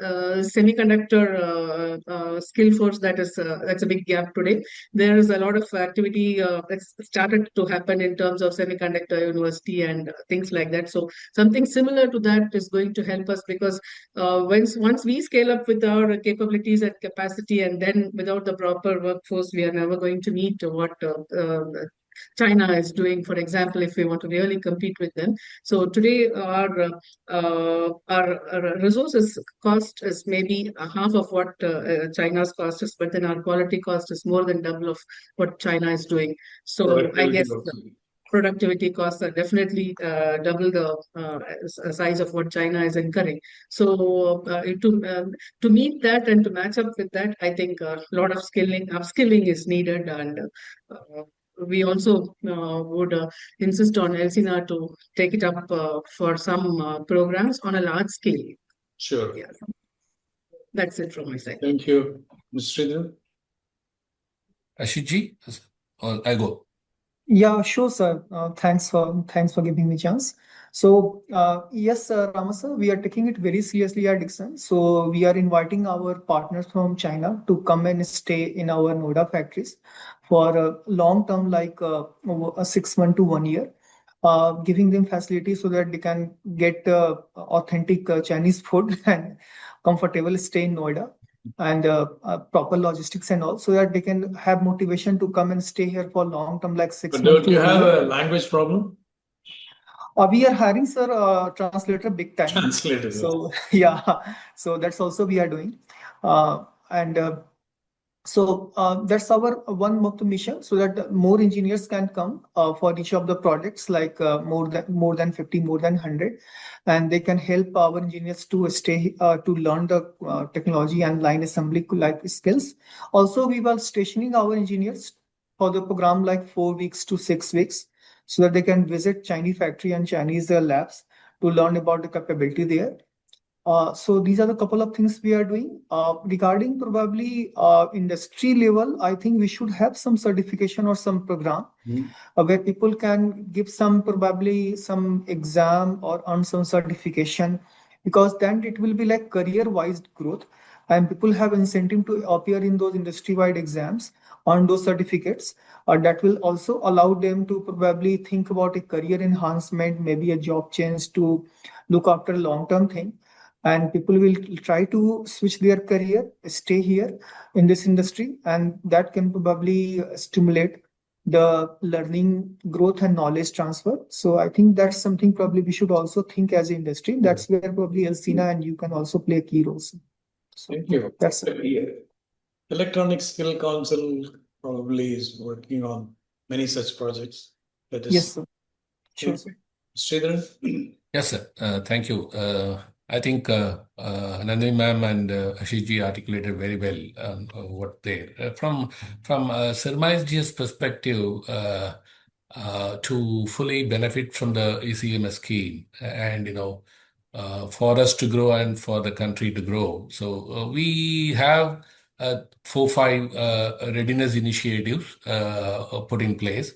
semiconductor skill force, that's a big gap today. There is a lot of activity that's started to happen in terms of semiconductor university and things like that. So something similar to that is going to help us, because once we scale up with our capabilities and capacity, and then without the proper workforce, we are never going to meet what China is doing, for example, if we want to really compete with them. So today, our resources cost is maybe half of what China's cost is, but then our quality cost is more than double of what China is doing. So I guess productivity costs are definitely double the size of what China is incurring. So to meet that and to match up with that, I think a lot of upskilling is needed, and we also would insist on Elsina to take it up for some programs on a large scale. Sure. Yeah. That's it from my side. Thank you. Mr. Sridhar? Ashiji, I go. Yeah, sure, sir. Thanks for giving me a chance. So yes, Rama sir, we are taking it very seriously at Dixon. So we are inviting our partners from China to come and stay in our Noida factories for a long term, like a 6 months to 1 year, giving them facilities so that they can get authentic Chinese food and comfortable stay in Noida, and proper logistics and all, so that they can have motivation to come and stay here for long term, like 6 But months. don't you have a language problem? We are hiring, sir, translator big time. Translator. So yeah, so that's also we are doing, and so that's our one of the mission, so that more engineers can come for each of the projects, like more than 50, more than 100, and they can help our engineers to stay to learn the technology and line assembly like skills. Also, we were stationing our engineers for the program like 4 weeks to 6 weeks, so that they can visit Chinese factory and Chinese labs to learn about the capability there. So these are the couple of things we are doing. Regarding probably industry level, I think we should have some certification or some program where people can give probably some exam or earn some certification, because then it will be like career-wise growth, and people have incentive to appear in those industry-wide exams on those certificates. That will also allow them to probably think about a career enhancement, maybe a job change, to look after a long-term thing. And people will try to switch their career, stay here in this industry, and that can probably stimulate the learning growth and knowledge transfer. So I think that's something probably we should also think as an industry. That's where probably Elsina and you can also play key roles. So, thank you. That's it. Electronic Skill Council probably is working on many such projects. Yes, sir. Sure, sir. Sridhar? Yes, sir. Thank you. I think Nandini ma'am and Ashiji articulated very well what they from Sarmaji's perspective, to fully benefit from the ECMS scheme, and for us to grow and for the country to grow. So we have 4, 5 readiness initiatives put in place.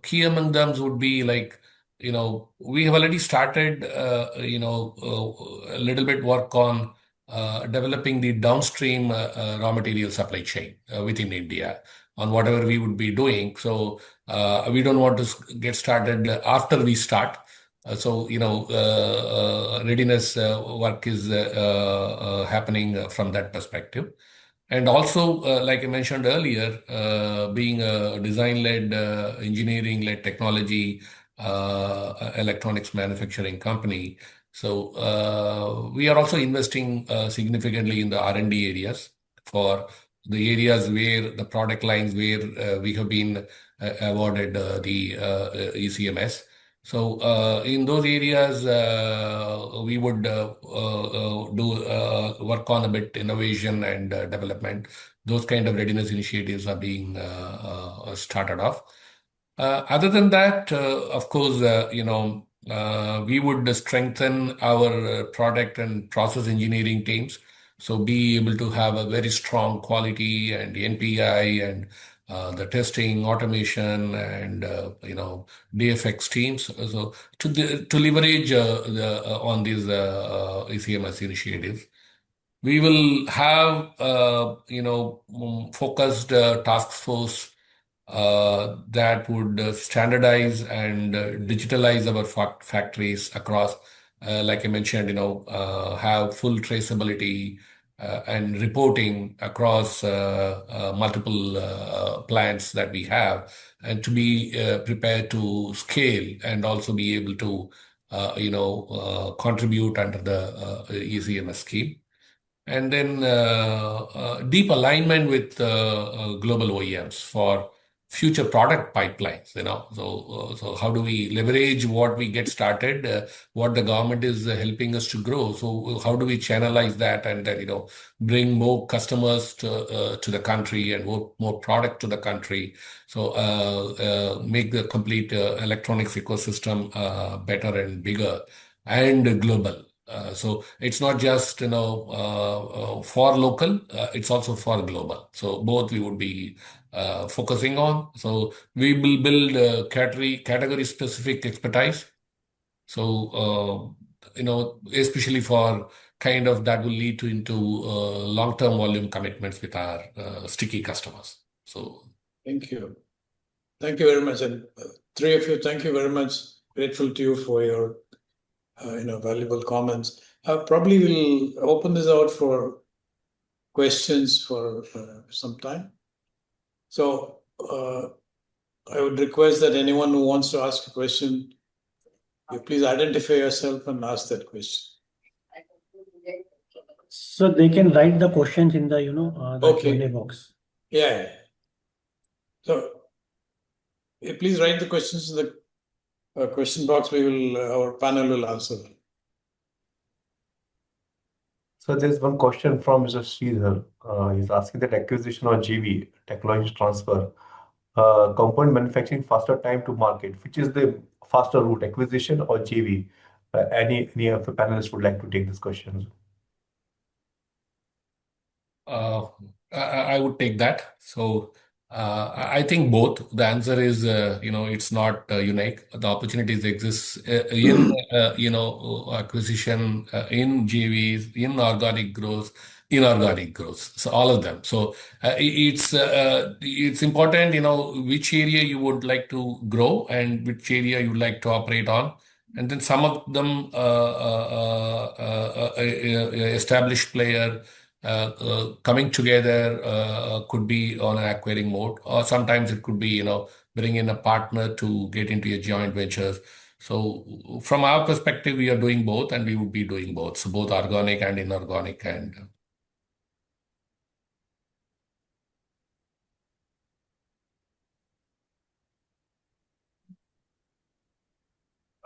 Key among them would be like, we have already started, a little bit work on developing the downstream raw material supply chain within India on whatever we would be doing. So we don't want to get started after we start. Readiness work is happening from that perspective. And also, like I mentioned earlier, being a design-led, engineering-led technology, electronics manufacturing company. So we are also investing significantly in the R&D areas for the areas where the product lines where we have been awarded the ECMS. So in those areas, we would do work on a bit innovation and development. Those kind of readiness initiatives are being started off. Other than that, of course, we would strengthen our product and process engineering teams. So be able to have a very strong quality and NPI and the testing, automation, and DFX teams. So to leverage on these ECMS initiatives. We will have, focused task force that would standardize and digitalize our factories across, like I mentioned, have full traceability and reporting across multiple plants that we have, and to be prepared to scale and also be able to, contribute under the ECMS scheme. And then deep alignment with global OEMs for future product pipelines. So how do we leverage what we get started, what the government is helping us to grow? So how do we channelize that and then bring more customers to the country and more product to the country? So make the complete electronics ecosystem better and bigger and global. So it's not just for local, it's also for global. So both we would be focusing on. So we will build category specific expertise. So especially for kind of that will lead to into long-term volume commitments with our sticky customers. So thank you very much, and three of you, thank you very much. Grateful to you for your valuable comments. Probably we'll open this out for questions for some time. So I would request that anyone who wants to ask a question, you please identify yourself and ask that question. So they can write the questions in the the Q&A box. Yeah. So please write the questions in the question box. Our panel will answer them. So there's one question from Mr. Sridhar. He's asking that acquisition or JV, technology transfer, component manufacturing faster time to market, which is the faster route, acquisition or JV? Any of the panelists would like to take this question? I would take that. So I think both. The answer is, it's not unique. The opportunities exist in, acquisition, in JVs, in organic growth, inorganic growth. So all of them. So it's important, which area you would like to grow and which area you would like to operate on. And then some of them established player coming together could be on an acquiring mode, or sometimes it could be, bring in a partner to get into a joint ventures. So from our perspective, we are doing both and we would be doing both. So both organic and inorganic. And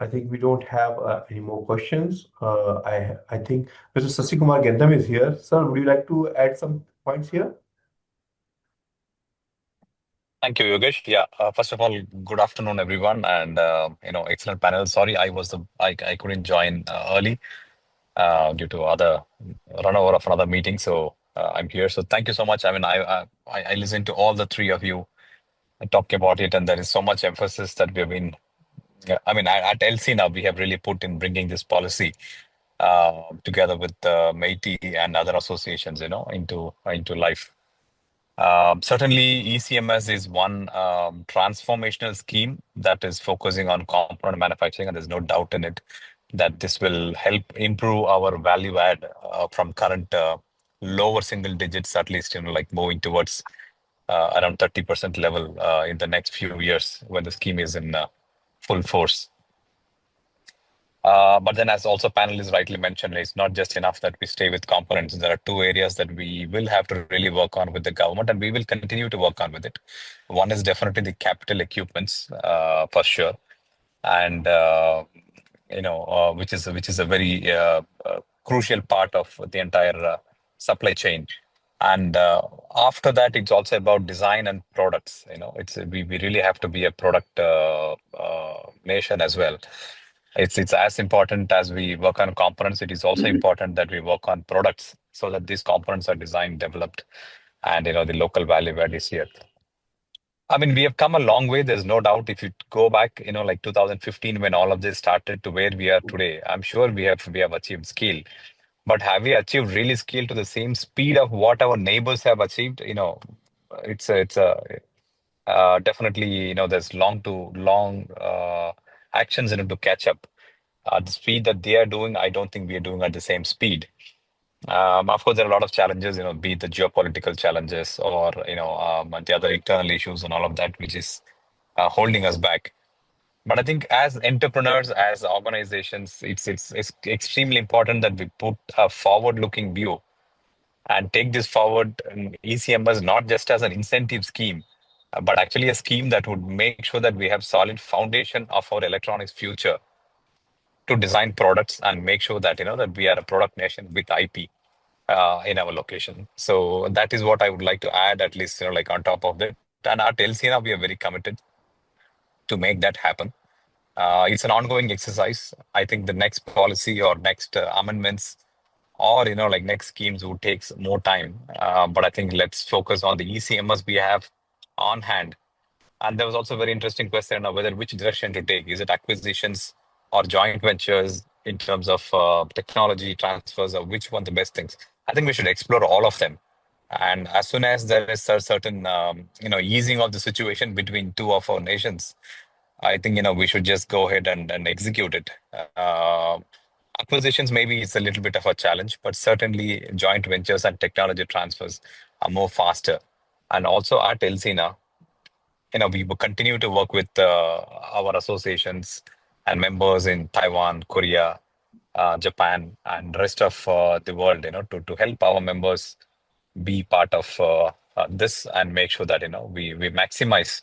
I think we don't have any more questions. I think Mr. Sasikumar Gendam is here. Sir, would you like to add some points here? Thank you, Yogesh. Yeah, first of all, good afternoon, everyone, and excellent panel. Sorry, I couldn't join early due to other run over of another meeting, so I'm here. So thank you so much. I mean, I listened to all the three of you talk about it, and there is so much emphasis that we have been. Yeah, I mean, at LC now we have really put in bringing this policy together with MEITI and other associations, into life. Certainly, ECMS is one transformational scheme that is focusing on component manufacturing, and there's no doubt in it that this will help improve our value add from current lower single digits, at least, like moving towards around 30% level in the next few years when the scheme is in full force. But then, as also panelists rightly mentioned, it's not just enough that we stay with components. There are two areas that we will have to really work on with the government, and we will continue to work on with it. One is definitely the capital equipments, for sure, and which is a very crucial part of the entire supply chain. And after that, it's also about design and products. We really have to be a product nation as well. It's as important as we work on components. It is also important that we work on products so that these components are designed, developed, and the local value add is here. I mean, we have come a long way. There's no doubt. If you go back, like 2015, when all of this started to where we are today, I'm sure we have achieved scale. But have we achieved really scale to the same speed of what our neighbors have achieved? It's definitely, there's long actions in it to catch up. The speed that they are doing, I don't think we are doing at the same speed. Of course, there are a lot of challenges, be it the geopolitical challenges or, the other internal issues and all of that, which is holding us back. But I think as entrepreneurs, as organizations, it's extremely important that we put a forward-looking view and take this forward in ECMS not just as an incentive scheme, but actually a scheme that would make sure that we have solid foundation of our electronics future to design products and make sure that that we are a product nation with IP in our location. So that is what I would like to add, at least like on top of that. And at LCNA, we are very committed to make that happen. It's an ongoing exercise. I think the next policy or next amendments or like next schemes would take more time. But I think let's focus on the ECMS we have on hand. And there was also a very interesting question of whether which direction to take. Is it acquisitions or joint ventures in terms of technology transfers, or which one the best things? I think we should explore all of them. And as soon as there is a certain easing of the situation between two of our nations, I think we should just go ahead and execute it. Acquisitions, maybe it's a little bit of a challenge, but certainly joint ventures and technology transfers are more faster. And also at LCNA, we will continue to work with our associations and members in Taiwan, Korea, Japan, and rest of the world, to help our members be part of this and make sure that we maximize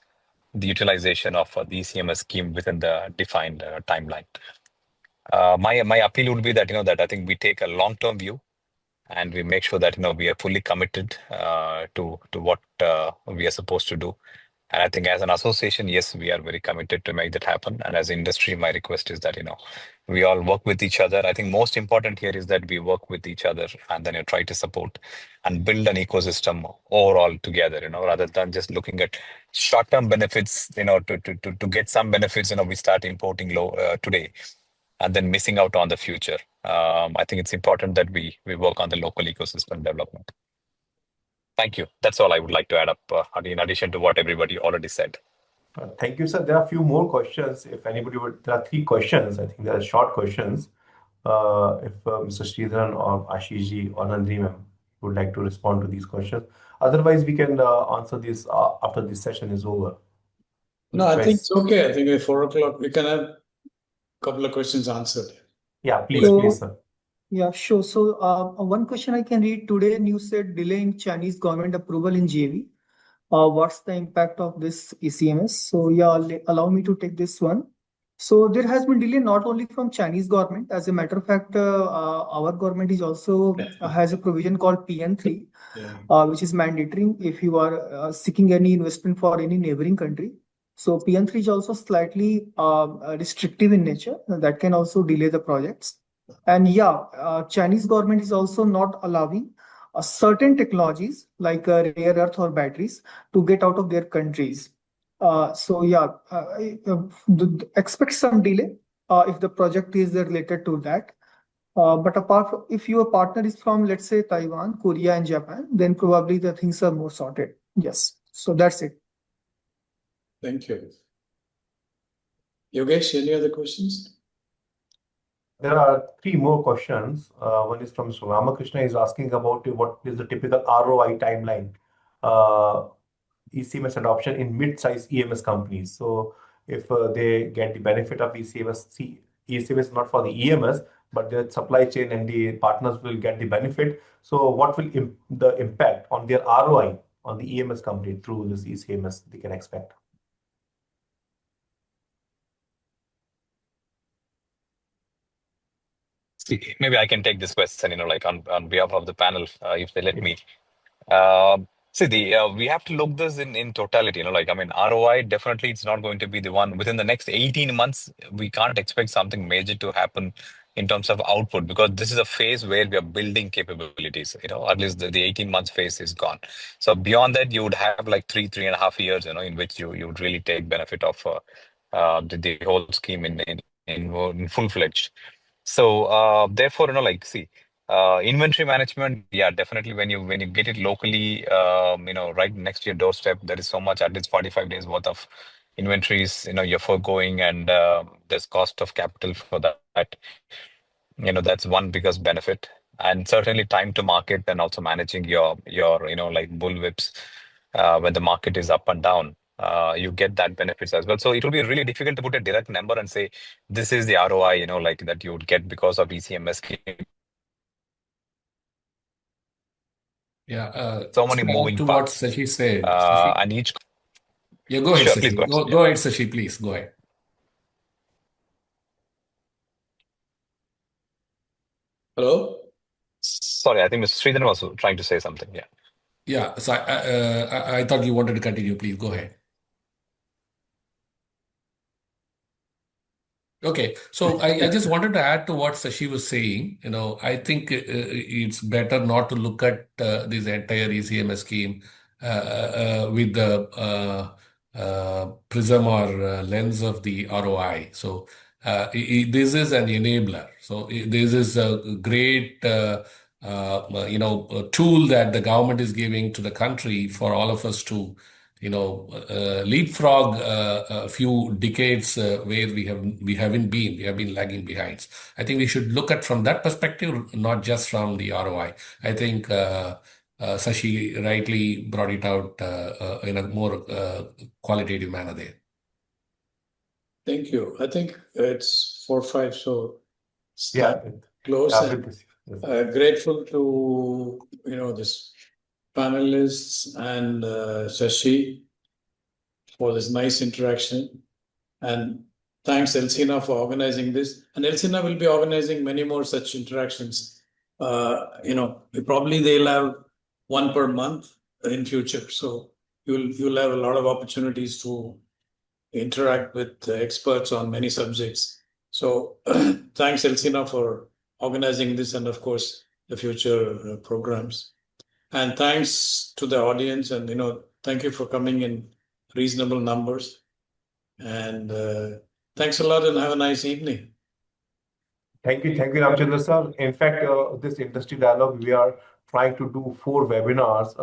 the utilization of the ECMS scheme within the defined timeline. My appeal would be that that I think we take a long-term view and we make sure that we are fully committed to what we are supposed to do. And I think as an association, yes, we are very committed to make that happen. And as industry, my request is that we all work with each other. I think most important here is that we work with each other and then try to support and build an ecosystem overall together. Rather than just looking at short-term benefits. To get some benefits. We start importing today, and then missing out on the future. I think it's important that we work on the local ecosystem development. Thank you. That's all I would like to add up in addition to what everybody already said. Thank you, sir. There are a few more questions. If anybody there are 3 questions. I think they are short questions. If Mr. Sridharan or Ashishji or Nandini ma'am would like to respond to these questions. Otherwise, we can answer these after this session is over. No, I think it's okay. I think at 4 o'clock we can have a couple of questions answered. Yeah, please, sir. Yeah, sure. So one question I can read today. News said delay in Chinese government approval in JV. What's the impact of this ECMS? So yeah, allow me to take this one. So there has been delay not only from Chinese government. As a matter of fact, our government is also has a provision called PN3, which is mandatory if you are seeking any investment for any neighboring country. So PN3 is also slightly restrictive in nature. That can also delay the projects. And Chinese government is also not allowing certain technologies like rare earth or batteries to get out of their countries. Expect some delay if the project is related to that. But apart from, if your partner is from, let's say, Taiwan, Korea, and Japan, then probably the things are more sorted. Yes. So that's it. Thank you. Yogesh, any other questions? There are 3 more questions. One is from Ramakrishna. He's asking about what is the typical ROI timeline, ECMS adoption in mid-size EMS companies. So if they get the benefit of ECMS, ECMS not for the EMS, but the supply chain and the partners will get the benefit. So what will the impact on their ROI on the EMS company through this ECMS they can expect? Maybe I can take this question, like on behalf of the panel, if they let me. We have to look this in totality, like, I mean, ROI, definitely it's not going to be the one within the next 18 months. We can't expect something major to happen in terms of output, because this is a phase where we are building capabilities, at least the 18 months phase is gone. So beyond that, you would have like 3.5 years, in which you would really take benefit of the whole scheme in full-fledged. So therefore, inventory management, definitely when you get it locally, right next to your doorstep, there is so much, at least 45 days worth of inventories, you're foregoing, and there's cost of capital for that. That's one biggest benefit. And certainly time to market, and also managing your like bullwhips when the market is up and down. You get that benefits as well. So it will be really difficult to put a direct number and say this is the ROI, like that you would get because of ECMS scheme. So many moving to parts. what Sashi said. And each. Yeah, go ahead, Sure, Sashi. please go ahead. Go ahead, Sashi, please. Go ahead. Hello? Sorry, I think Mr. Sridhar was trying to say something. Yeah. Yeah, so I thought you wanted to continue. Please go ahead. Okay, so I just wanted to add to what Sashi was saying. I think it's better not to look at this entire ECMS scheme with the prism or lens of the ROI. So this is an enabler. So this is a great a tool that the government is giving to the country for all of us to leapfrog a few decades where we have been lagging behind. I think we should look at from that perspective, not just from the ROI. I think Sashi rightly brought it out in a more qualitative manner there. Thank you. I think it's 4:05, so close. Grateful to this panelists and Shashi for this nice interaction, and thanks Elsina for organizing this. And Elsina will be organizing many more such interactions. Probably they'll have one per month in future, so you'll have a lot of opportunities to interact with experts on many subjects. So thanks Elsina for organizing this, and of course the future programs. And thanks to the audience, and thank you for coming in reasonable numbers. And thanks a lot, and have a nice evening. Thank you, Ramchandra sir. In fact, this industry dialogue, we are trying to do 4 webinars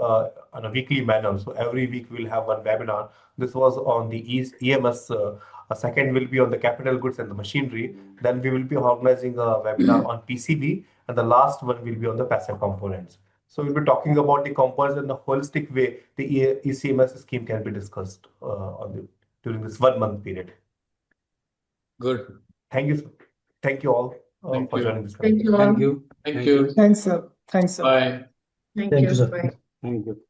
on a weekly manner. So every week we'll have one webinar. This was on the EMS. A second will be on the capital goods and the machinery. Then we will be organizing a webinar on PCB, and the last one will be on the passive components. So we'll be talking about the components in a holistic way. The ECMS scheme can be discussed during this 1 month period. Good. Thank you. Thank you all for joining this. Thank you all. Thank you. Thanks, sir. Thanks, sir. Bye. Thank you. sir. Bye. Thank you.